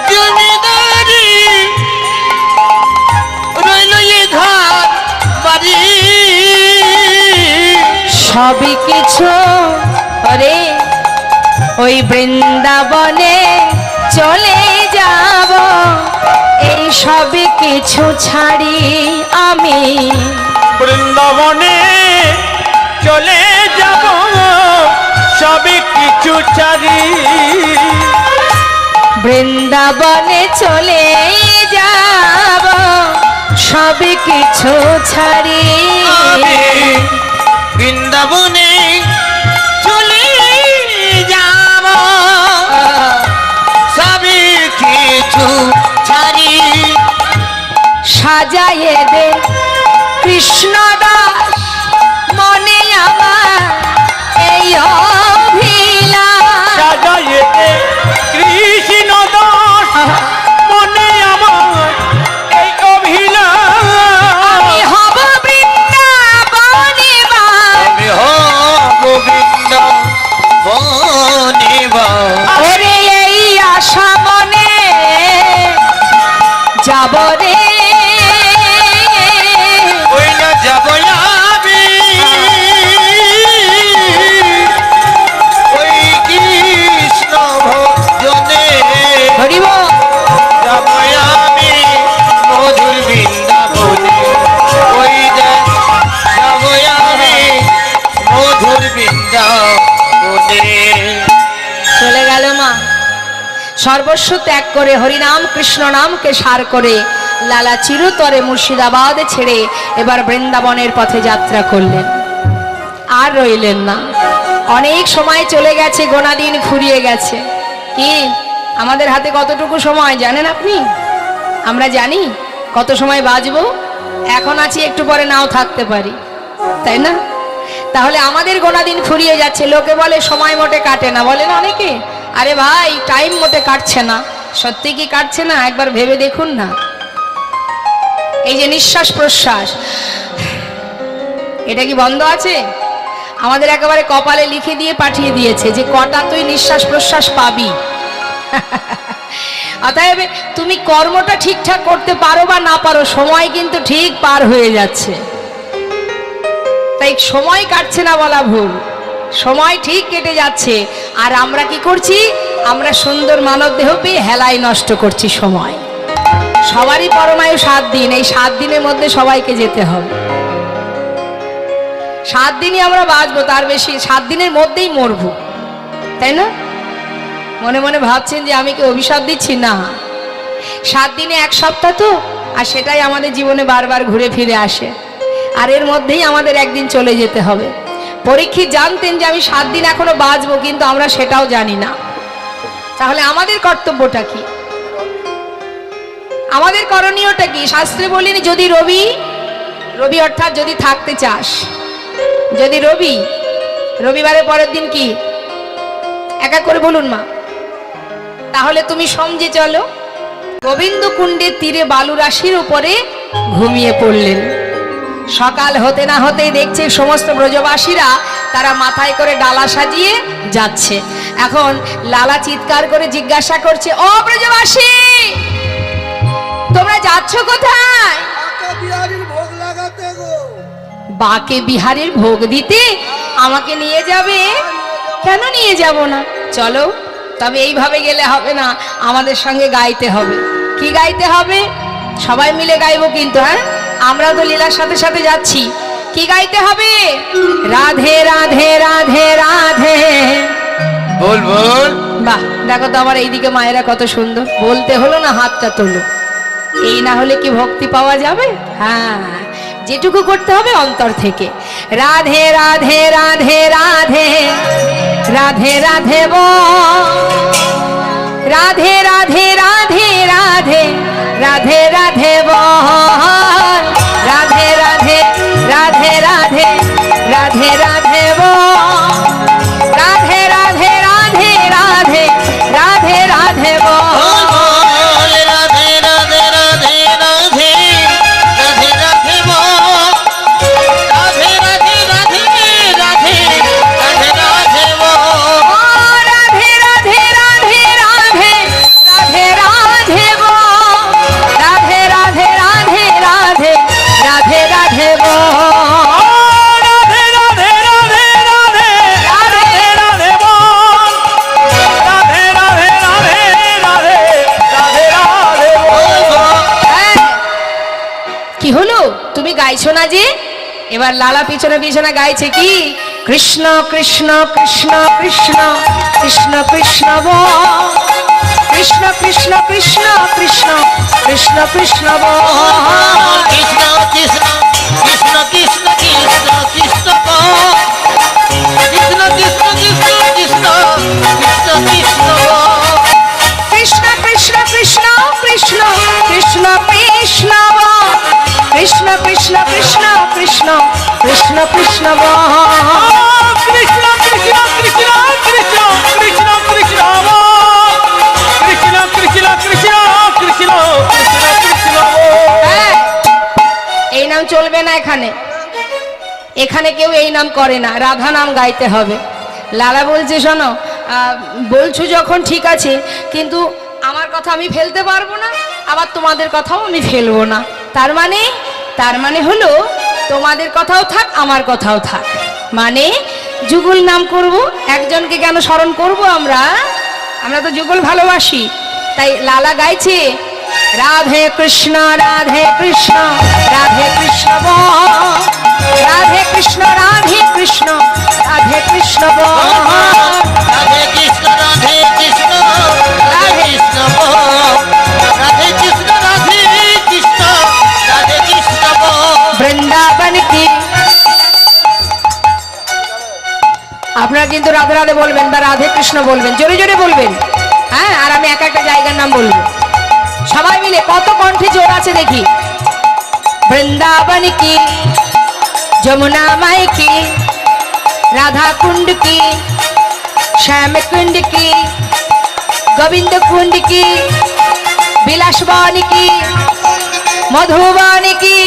জমিদারি, রইল এ ঘর বাড়ি, সবই কিছু রে ওই বৃন্দাবনে চলে যাব, এই সবই কিছু ছাড়ি আমি বৃন্দাবনে চলে যাব, সবই কিছু ছাড়ি, বৃন্দাবনে চলে যাব, সবই কিছু ছাড়ি আমি বৃন্দাবনে চলে যাব, সবই কিছু ছাড়ি, সাজাইয়ে দে কৃষ্ণ দাস মনে আমার এই অভিলাষ, সাজাইতে কৃষ্ণ দাস মনে আমার এই অভিলাষ, আমি হব বৃন্দাবনে বাস, আমি হব বৃন্দাবনে বাস, ওরে এই আশা মনে যাব রে, ওই না যাব আমি ওই কৃষ্ণ ভজনে, হরিব যাব আমি মধুর বৃন্দাবনে, ওই যাব আমি মধুর বৃন্দাবনে। চলে গেল মা। সর্বস্ব ত্যাগ করে হরিনাম কৃষ্ণ নামকে সার করে লালা চিরতরে মুর্শিদাবাদ ছেড়ে এবার বৃন্দাবনের পথে যাত্রা করলেন। আর রইলেন না, অনেক সময় চলে গেছে, গোনা দিন ফুরিয়ে গেছে। কি আমাদের হাতে কতটুকু সময় জানেন আপনি? আমরা জানি কত সময় বাঁচবো? এখন আছি, একটু পরে নাও থাকতে পারি, তাই না? তাহলে আমাদের গোনা দিন ফুরিয়ে যাচ্ছে। লোকে বলে সময় মোটে কাটে না, বলেন অনেকে। আরে ভাই, টাইম মোটে কাটছে না। সত্যি কি কাটছে না? একবার ভেবে দেখুন না। এই যে নিঃশ্বাস প্রশ্বাস, এটা কি বন্ধ আছে? আমাদের একেবারে কপালে লিখে দিয়ে পাঠিয়ে দিয়েছে যে কটা তুই নিঃশ্বাস প্রশ্বাস পাবি। অতএব তুমি কর্মটা ঠিকঠাক করতে পারো বা না পারো, সময় কিন্তু ঠিক পার হয়ে যাচ্ছে। তাই সময় কাটছে না বলা ভুল, সময় ঠিক কেটে যাচ্ছে। আর আমরা কি করছি? আমরা সুন্দর মানব দেহ পেয়ে হেলাই নষ্ট করছি সময়। সবারই পরমায়ু 7 দিন, এই 7 দিনের মধ্যে সবাইকে যেতে হবে। 7 দিনই আমরা বাঁচবো, তার বেশি 7 দিনের মধ্যেই মরবো, তাই না? মনে মনে ভাবছেন যে আমি কি অভিশাপ দিচ্ছি? না, 7 দিনে 1 সপ্তাহ তো, আর সেটাই আমাদের জীবনে বারবার ঘুরে ফিরে আসে। আর এর মধ্যেই আমাদের একদিন চলে যেতে হবে। পরীক্ষিত জানতেন যে আমি 7 দিন এখনো বাঁচবো, কিন্তু আমরা সেটাও জানি না। তাহলে আমাদের কর্তব্যটা কি? আমাদের করণীয়টা কি? শাস্ত্রে বলিনি যদি রবি রবি অর্থাৎ যদি থাকতে চাস, যদি রবিবারের পরের দিন কি এক এক করে বলুন মা, তাহলে তুমি সমঝে চলো। গোবিন্দ কুণ্ডের তীরে বালুরাশির উপরে ঘুমিয়ে পড়লেন। সকাল হতে না হতেই দেখছে সমস্ত ব্রজবাসীরা তারা মাথায় করে ডালা সাজিয়ে যাচ্ছে। এখন লালা চিৎকার করে জিজ্ঞাসা করছে, ও ব্রজবাসী, তোমরা যাচ্ছ কোথায়? বাকে বিহারীর ভোগ দিতে আমাকে নিয়ে যাবে? কেন নিয়ে যাব না, চলো। তবে এইভাবে গেলে হবে না, আমাদের সঙ্গে গাইতে হবে। কি গাইতে হবে? সবাই মিলে গাইবো কিন্তু, হ্যাঁ, আমরা তো লীলার সাথে সাথে যাচ্ছি। কি গাইতে হবে? রাধে রাধে রাধে রাধে। বল বল। বাহ, দেখো তো আমার এইদিকে মায়েরা কত সুন্দর। বলতে হলো না, হাতটা তোলো। এই না হলে কি ভক্তি পাওয়া যাবে? হ্যাঁ, যেটুকু করতে হবে অন্তর থেকে। রাধে রাধে রাধে রাধে রাধে রাধে বল, রাধে রাধে রাধে রাধে রাধে রাধে বল, রাধে রাধে রাধে রাধে রাধে রাধে বল, রাধে রাধে রাধে রাধে রাধে রাধে বল। গাইছো না যে? এবার লালা পিছনে পিছনে গাইছে কি? কৃষ্ণ কৃষ্ণ কৃষ্ণ কৃষ্ণ কৃষ্ণ কৃষ্ণ বল, কৃষ্ণ কৃষ্ণ কৃষ্ণ কৃষ্ণ কৃষ্ণ কৃষ্ণ বল, কৃষ্ণ কৃষ্ণ কৃষ্ণ কৃষ্ণ কৃষ্ণ কৃষ্ণ বল, কৃষ্ণ কৃষ্ণ কৃষ্ণ কৃষ্ণ কৃষ্ণ কৃষ্ণ বল, কৃষ্ণ কৃষ্ণ কৃষ্ণ কৃষ্ণ কৃষ্ণ কৃষ্ণ বল, কৃষ্ণ কৃষ্ণ কৃষ্ণ কৃষ্ণ কৃষ্ণ কৃষ্ণ বল, কৃষ্ণ কৃষ্ণ কৃষ্ণ কৃষ্ণ কৃষ্ণ কৃষ্ণ বল, কৃষ্ণ কৃষ্ণ কৃষ্ণ কৃষ্ণ কৃষ্ণ কৃষ্ণ বল। হ্যাঁ, এই নাম চলবে না এখানে। এখানে কেউ এই নাম করে না, রাধা নাম গাইতে হবে। লালা বলছে, শোনো, বলছো যখন ঠিক আছে, কিন্তু আমার কথা আমি ফেলতে পারবো না, আবার তোমাদের কথাও আমি ফেলবো না। তার মানে হলো তোমাদের কথাও থাক, আমার কথাও থাক। মানে যুগল নাম করব, একজনকে কেন স্মরণ করব? আমরা তো যুগল ভালোবাসি। তাই লালা গাইছে, রাধে কৃষ্ণ রাধে কৃষ্ণ রাধে কৃষ্ণ বল, রাধে কৃষ্ণ রাধে কৃষ্ণ রাধে কৃষ্ণ বল, রাধে কৃষ্ণ রাধে কৃষ্ণ রাধে কৃষ্ণ বল, রাধে কৃষ্ণ রাধে কৃষ্ণ রাধে কৃষ্ণ বল। বৃন্দাবন কি। আপনারা কিন্তু রাধে রাধে বলবেন বা রাধে কৃষ্ণ বলবেন, জোরে জোরে বলবেন। হ্যাঁ, আর আমি এক একটা জায়গার নাম বলবো। সবাই মিলে কত কণ্ঠে জোর আছে দেখি। বৃন্দাবন কি, যমুনা মাই কি, রাধা কুंड की, श्याम कुंड की, गोविंद कुंड की, बिलासवन की, मधुबन की,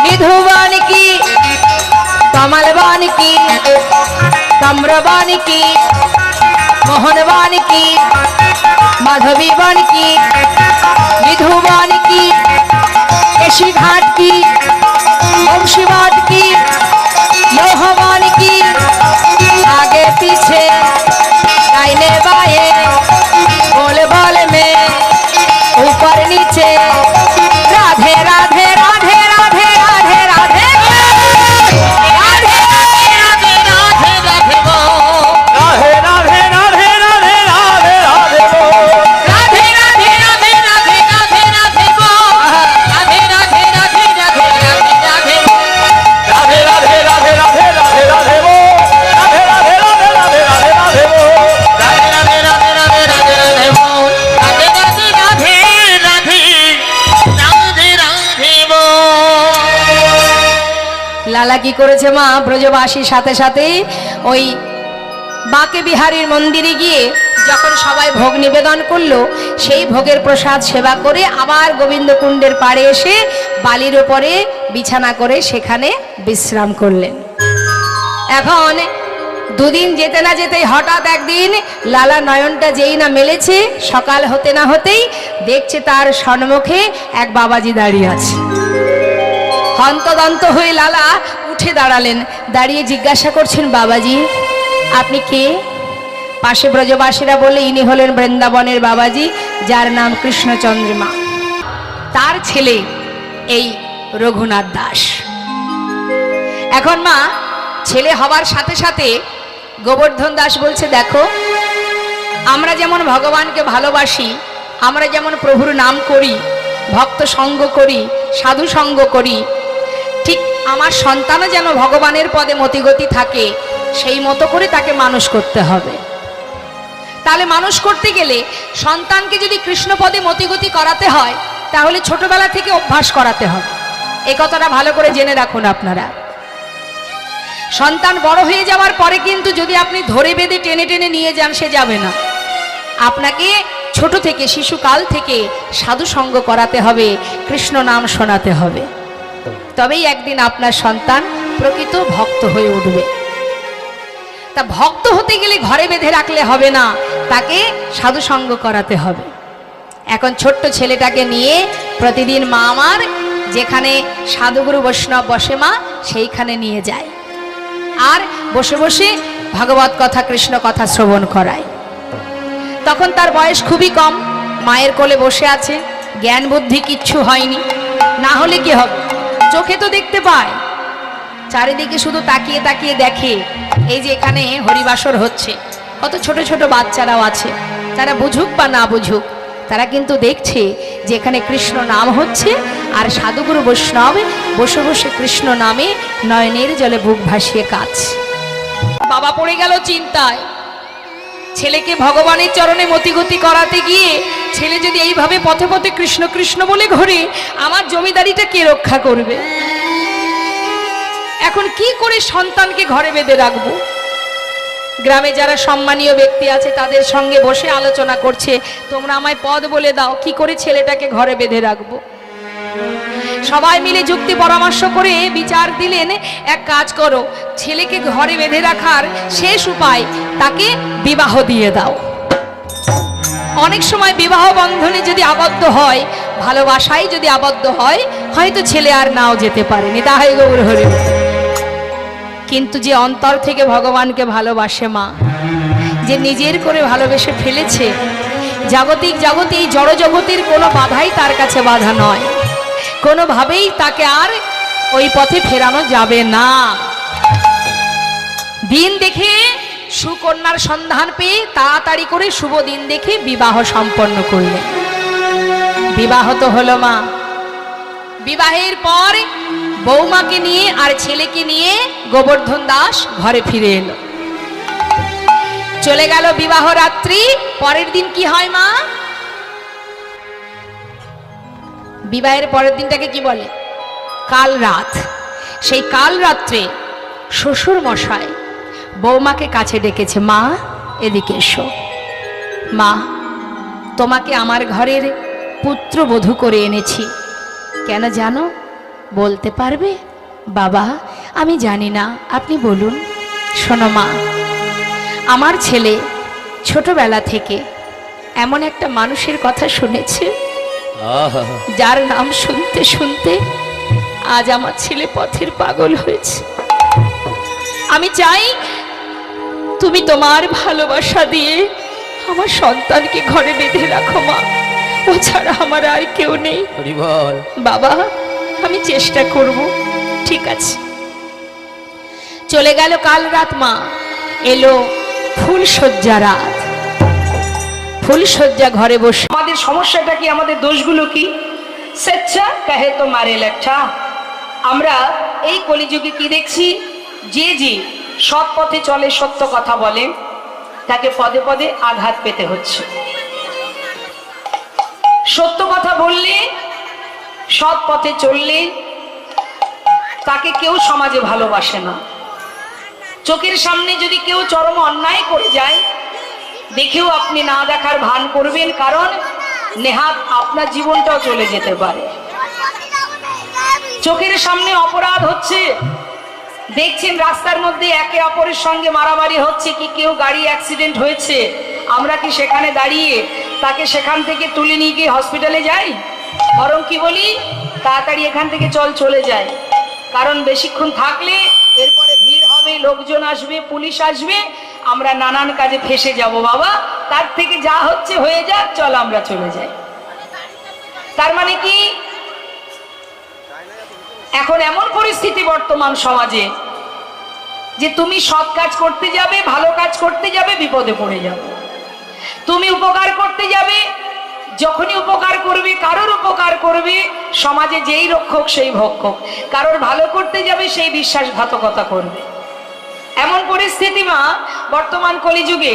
निधुबन की, कमलवन की, तम्रवन की, मोहनवन की, माधवीवन की, निधुबन की, केशी घाट की, वंशीवाट की, लोहवान की, आगे पीछे दाहिने बाएं बोल बोल में ऊपर नीचे राधे राधे राधे राधे राधे राधे राधे राधे राधे राधे बोल, राधे राधे राधे राधे राधे राधे बोल, राधे राधे राधे राधे राधे राधे बोल, राधे राधे राधे राधे राधे राधे बोल, राधे राधे राधे राधे राधे राधे बोल, राधे राधे राधे राधे राधे राधे बोल, राधे राधे राधे राधे राधे राधे बोल, राधे राधे राधे राधे লালা কি করেছে মা, ব্রজবাসীর সাথে সাথে ওই বাঁকে বিহারীর মন্দিরে গিয়ে যখন সবাই ভোগ নিবেদন করলো, সেই ভোগের প্রসাদ সেবা করে আবার গোবিন্দকুণ্ডের পাড়ে এসে বালির ওপরে বিছানা করে সেখানে বিশ্রাম করলেন। এখন দুদিন যেতে না যেতেই হঠাৎ একদিন লালা নয়নটা যেই না মেলেছে, সকাল হতে না হতেই দেখছে তার সম্মুখে এক বাবাজি দাঁড়িয়ে আছে। হন্তদন্ত হয়ে লালা উঠে দাঁড়ালেন, দাঁড়িয়ে জিজ্ঞাসা করছেন, বাবাজি আপনি কে? পাশে ব্রজবাসীরা বলে, ইনি হলেন বৃন্দাবনের বাবাজি, যার নাম কৃষ্ণচন্দ্রিমা, তার ছেলে এই রঘুনাথ দাস। এখন মা ছেলে হবার সাথে সাথে গোবর্ধন দাস বলছে, দেখো আমরা যেমন ভগবানকে ভালোবাসি, আমরা যেমন প্রভুর নাম করি, ভক্ত সঙ্গ করি, সাধু সঙ্গ করি, ঠিক আমার সন্তানও যেন ভগবানের পদে মতিগতি থাকে, সেই মতো করে তাকে মানুষ করতে হবে। তাহলে মানুষ করতে গেলে সন্তানকে যদি কৃষ্ণ পদে মতিগতি করাতে হয়, তাহলে ছোটবেলা থেকে অভ্যাস করাতে হবে। এই কথাটা ভালো করে জেনে রাখুন আপনারা। সন্তান বড় হয়ে যাওয়ার পরে কিন্তু যদি আপনি ধরে বেঁধে টেনে টেনে নিয়ে যান, সে যাবে না। আপনাকে ছোট থেকে, শিশুকাল থেকে সাধু সঙ্গ করাতে হবে, কৃষ্ণ নাম শোনাতে হবে, তবেই একদিন আপনার সন্তান প্রকৃত ভক্ত হয়ে উঠবে। তা ভক্ত হতে গেলে ঘরে বেঁধে রাখলে হবে না, তাকে সাধু সঙ্গ করাতে হবে। এখন ছোট্ট ছেলেটাকে নিয়ে প্রতিদিন মা আমার যেখানে সাধুগুরু বৈষ্ণব বসে মা, সেইখানে নিয়ে যায়, আর বসে বসে ভাগবত কথা, কৃষ্ণ কথা শ্রবণ করায়। তখন তার বয়স খুবই কম, মায়ের কোলে বসে আছে, জ্ঞান বুদ্ধি কিচ্ছু হয়নি। না হলে কি হবে, চোখে তো দেখতে পায়, চারিদিকে শুধু তাকিয়ে তাকিয়ে দেখে এই যে এখানে হরিবাসর হচ্ছে, কত ছোট ছোট বাচ্চারাও আছে, তারা বুঝুক বা না বুঝুক, তারা কিন্তু দেখছে যে এখানে কৃষ্ণ নাম হচ্ছে, আর সাধুগুরু বৈষ্ণব বসে বসে কৃষ্ণ নামে নয়নের জলে বুক ভাসিয়ে কাঁদছে। বাবা পড়ে গেল চিন্তায়, ছেলেকে ভগবানের চরণে মতিগতি করাতে গিয়ে ছেলে যদি এইভাবে পথে পথে কৃষ্ণ কৃষ্ণ বলে ঘোরে, আমার জমিদারিটা কে রক্ষা করবে? এখন কি করে সন্তানকে ঘরে বেঁধে রাখবো? গ্রামে যারা সম্মানীয় ব্যক্তি আছে তাদের সঙ্গে বসে আলোচনা করছে, তোমরা আমায় পদ বলে দাও, কি করে ছেলেটাকে ঘরে বেঁধে রাখবো। সবাই মিলে যুক্তি পরামর্শ করে বিচার দিলেন, এক কাজ করো, ছেলেকে ঘরে বেঁধে রাখার শেষ উপায়, তাকে বিবাহ দিয়ে দাও। অনেক সময় বিবাহ বন্ধনে যদি আবদ্ধ হয়, ভালোবাসায় যদি আবদ্ধ হয়, হয়তো ছেলে আর নাও যেতে পারেনি, তাহাই গৌর হরি। কিন্তু যে অন্তর থেকে ভগবানকে ভালোবাসে মা, যে নিজের করে ভালোবেসে ফেলেছে, জাগতিক জগতে, এই জড় জগতের কোনো বাধাই তার কাছে বাধা নয়, কোনোভাবেই তাকে আর ওই পথে ফেরানো যাবে না। দিন দেখে সুকন্যার সন্ধান পেয়ে তাড়াতাড়ি করে শুভ দিন দেখে বিবাহ সম্পন্ন করলেন। বিবাহ তো হলো মা। বিবাহের পর বৌমাকে নিয়ে আর ছেলেকে নিয়ে গোবর্ধন দাস ঘরে ফিরে এলো। চলে গেল বিবাহ রাত্রি। পরের দিন কি হয় মা? বিবাহের পরের দিনটাকে কি বলে? কাল রাত। সেই কাল রাত্রে শ্বশুর মশাই বৌমাকে কাছে ডেকেছে, মা এদিকে এসো, মা তোমাকে আমার ঘরের পুত্রবধূ করে এনেছি। কেন জানো? বলতে পারবে? বাবা আমি জানি না, আপনি বলুন। শোনো মা, আমার ছেলে ছোটবেলা থেকে এমন একটা মানুষের কথা শুনেছে, যার নাম শুনতে শুনতে আজ আমার ছেলে পথের পাগল হয়েছে। আমি চাই তুমি তোমার ভালোবাসা দিয়ে আমার সন্তানকে ঘরে বেঁধে রাখো মা, ও ছাড়া আমার আর কেউ নেই। বাবা আমি চেষ্টা করব। ঠিক আছে। চলে গেল কাল রাত। মা এলো ফুলশয্যা রাত। ফুলশয্যা ঘরে বসে আমাদের সমস্যাটা কি, আমাদের দোষগুলো কি? সচ্চা কহে তো মারে লাঠা। আমরা এই কলিযুগে কি দেখছি, যে সৎ পথে চলে, সত্য কথা বলে, তাকে পদে পদে আঘাত পেতে হচ্ছে। সত্য কথা বললে, সৎ পথে চললে তাকে কেউ সমাজে ভালোবাসে না। চোখের সামনে যদি কেউ চরম অন্যায় করে যায়, দেখেও আপনি না দেখার ভান করবেন, কারণ নেহাত আপনার জীবনটাও চলে যেতে পারে। চোখের সামনে অপরাধ হচ্ছে, দেখছেন রাস্তার মধ্যে একে অপরের সঙ্গে মারামারি হচ্ছে, কি কেউ গাড়ি অ্যাক্সিডেন্ট হয়েছে, আমরা কি সেখানে দাঁড়িয়ে তাকে সেখান থেকে তুলে নিয়ে গিয়ে হসপিটালে যাই? বরং কি বলি, তাড়াতাড়ি এখান থেকে চলে যায়, কারণ বেশিক্ষণ থাকলে এরপরে ভিড় হবে, লোকজন আসবে, পুলিশ আসবে, আমরা নানান কাজে ফেসে যাব। বাবা, তার থেকে যা হচ্ছে হয়ে যাক, চল আমরা চলে যাই। তার মানে কি, এখন এমন পরিস্থিতি বর্তমান সমাজে যে তুমি সৎ কাজ করতে যাবে, ভালো কাজ করতে যাবে, বিপদে পড়ে যাবে। তুমি উপকার করতে যাবে, যখনই উপকার করবে, কারোর উপকার করবে, সমাজে যেই রক্ষক সেই ভক্ষক, কারোর ভালো করতে যাবে সেই বিশ্বাসঘাতকতা করবে। এমন পরিস্থিতি মা বর্তমান কলিযুগে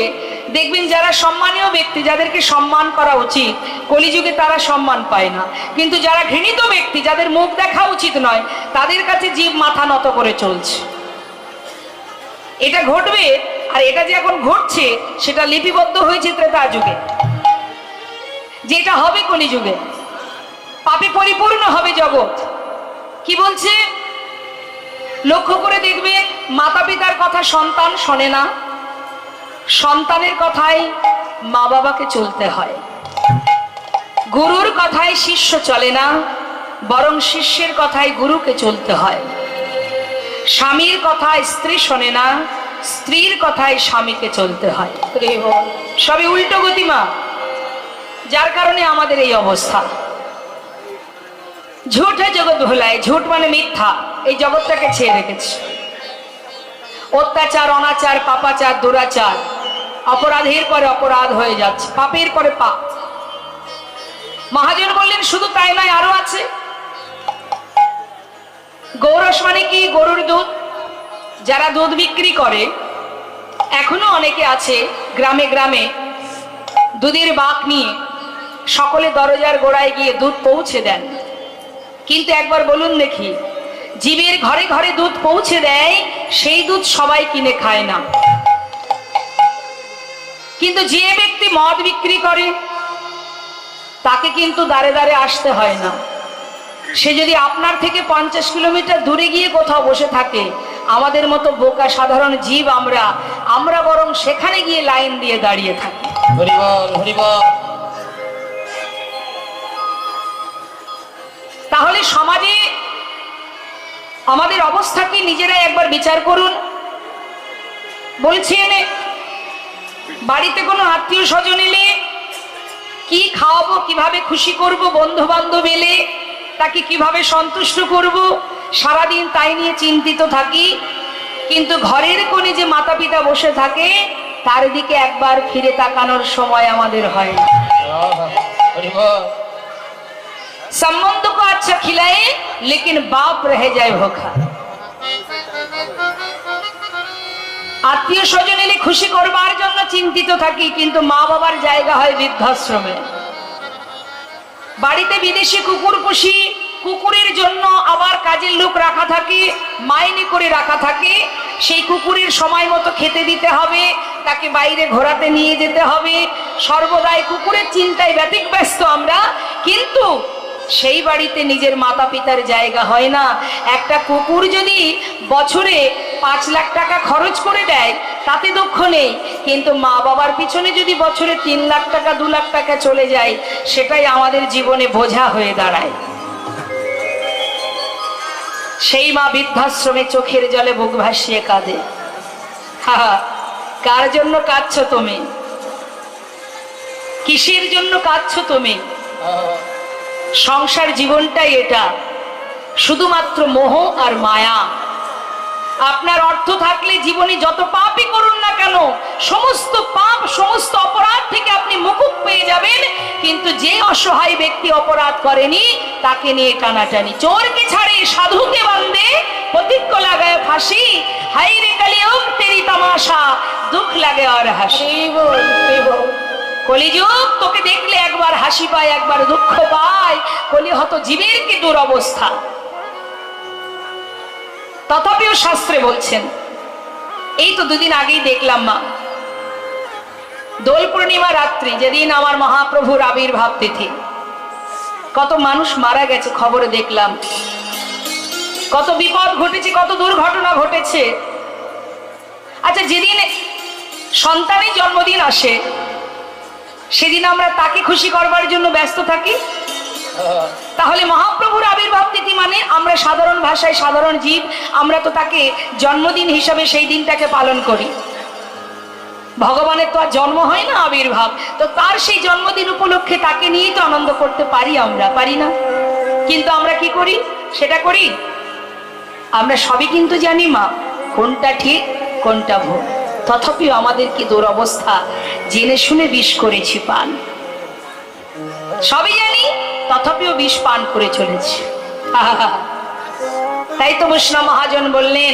দেখবেন, যারা সম্মানীয় ব্যক্তি, যাদেরকে সম্মান করা উচিত, কলিযুগে তারা সম্মান পায় না। কিন্তু যারা ঘৃণিত ব্যক্তি, যাদের মুখ দেখা উচিত নয়, তাদের কাছে জীব মাথা নত করে চলছে। এটা ঘটবে, আর এটা যে এখন ঘটছে সেটা লিপিবদ্ধ হয়েছে ত্রেতা যুগে, যেটা হবে কলিযুগে। পাপে পরিপূর্ণ হবে জগৎ। কি বলছে লক্ষ্য করে দেখবেন, মাতা পিতার কথা সন্তান শোনে না, সন্তানের কথায় মা বাবাকে চলতে হয়। গুরুর কথায় শিষ্য চলে না, বরং শিষ্যের কথায় গুরুকে চলতে হয়। স্বামীর কথায় স্ত্রী শোনে না, স্ত্রীর কথায় স্বামীকে চলতে হয়। সবই উল্টো গতিমা, যার কারণে আমাদের এই অবস্থা। ঝুঠে জগৎ ভোলায়, ঝুট মানে মিথ্যা, এই জগৎটাকে ছেয়ে রেখেছে। অত্যাচার, অনাচার, পাপাচার, দুরাচার, অপরাধের পরে অপরাধ হয়ে যাচ্ছে, পাপের পরে পাপ। মহাজন বললেন শুধু তাই নয়, আরো আছে। গৌরস মানে কি? গরুর দুধ। যারা দুধ বিক্রি করে, এখনো অনেকে আছে গ্রামে গ্রামে দুধের বাঁক নিয়ে সকলে দরজার গোড়ায় গিয়ে দুধ পৌঁছে দেন। কিন্তু একবার বলুন দেখি, জীবের ঘরে ঘরে দুধ পৌঁছে দেয়, সেই দুধ সবাই কিনে খায় না। কিন্তু যে ব্যক্তি মদ বিক্রি করে, তাকে কিন্তু দাঁড়ে দাঁড়ে আসতে হয় না। সে যদি আপনার থেকে 50 কিলোমিটার দূরে গিয়ে কোথাও বসে থাকে, আমাদের মতো বোকা সাধারণ জীব আমরা বরং সেখানে গিয়ে লাইন দিয়ে দাঁড়িয়ে থাকি। হরি বল, হরি বল। তাহলে সমাজে আমাদের অবস্থা কি নিজেরাই একবার বিচার করুন। বলছেন, বাড়িতে কোনো আত্মীয় স্বজন এলে কি খাওয়াবো, কিভাবে খুশি করব, বন্ধু বান্ধব এলে তাকে কিভাবে সন্তুষ্ট করব, সারাদিন তাই নিয়ে চিন্তিত থাকি। কিন্তু ঘরের কোণে যে মাতা পিতা বসে থাকে, তার দিকে একবার ফিরে তাকানোর সময় আমাদের হয় না। হরি বল। संबंध को अच्छा खिलाए, लेकिन बाप रह जाए भूखा। আত্মীয় স্বজন এলে খুশি করবার জন্য চিন্তিত থাকি, কিন্তু মা বাবার জায়গা হয় বৃদ্ধাশ্রমে। বাড়িতে বিদেশি কুকুর পুষি, কুকুরের জন্য আবার কাজের লোক রাখা থাকে, মাইনে করে রাখা থাকে। সেই কুকুরের সময় মতো খেতে দিতে হবে, তাকে বাইরে ঘোরাতে নিয়ে যেতে হবে, সর্বদাই কুকুরের চিন্তায় ব্যতিব্যস্ত আমরা। কিন্তু সেই বাড়িতে নিজের মাতা পিতার জায়গা হয় না। একটা কুকুর যদি বছরে 5 লাখ টাকা খরচ করে দেয়, তাতে দুঃখ নেই, কিন্তু মা বাবার পিছনে যদি বছরে 3 লাখ টাকা 2 লাখ টাকা চলে যায়, সেটাই আমাদের জীবনে বোঝা হয়ে দাঁড়ায়। সেই মা বৃদ্ধাশ্রমে চোখের জলে বুক ভাসিয়ে কাঁদে। কার জন্য কাঁদছো তুমি? কিসের জন্য কাঁদছো তুমি? সংসার জীবনটাই এটা, শুধুমাত্র মোহ আর মায়া। আপনার অর্থ থাকলে জীবনে যত পাপই করুন না কেন, সমস্ত পাপ, সমস্ত অপরাধ থেকে আপনি মুকুব পেয়ে যাবেন। কিন্তু যে অসহায় ব্যক্তি অপরাধ করেনি, তাকে নিয়ে টানাটানি। চোরকে ছাড়ে সাধুকে বান্ধে, পতিতকে লাগায় ফাঁসি। হাই রে কলিযুগ তেরি তামাশা, দুঃখ লাগে আর হাসি। কলিযুগ তোকে দেখলে একবার হাসি পায়, একবার দুঃখ পায়। কলি হত জীবের কি দুরবস্থা। তথাপিও শাস্ত্রে বলছেন, এই তো দুদিন আগেই দেখলাম মা, দোল পূর্ণিমা রাত্রি, যেদিন আমার মহাপ্রভুর আবির্ভাব তিথি, কত মানুষ মারা গেছে খবরে দেখলাম, কত বিপদ ঘটেছে, কত দুর্ঘটনা ঘটেছে। আচ্ছা, যেদিন সন্তানের জন্মদিন আসে সেদিন আমরা তাকে খুশি করবার জন্য ব্যস্ত থাকি। তাহলে মহাপ্রভুর আবির্ভাব তিথি মানে আমরা সাধারণ ভাষায় সাধারণ জীব, আমরা তো তাকে জন্মদিন হিসাবে সেই দিনটাকে পালন করি। ভগবানের তো আর জন্ম হয় না, আবির্ভাব, তো তার সেই জন্মদিন উপলক্ষে তাকে নিয়েই তো আনন্দ করতে পারি, আমরা পারি না? কিন্তু আমরা কি করি? সেটা করি। আমরা সবই কিন্তু জানি মা, কোনটা ঠিক কোনটা ভুল, তথাপিও আমাদের কি দুরবস্থা, জেনে শুনে বিষ করেছি পান। সবই জানি, তথাপিও বিষ পান করে চলেছি। তাই তো বৈষ্ণব মহাজন বললেন,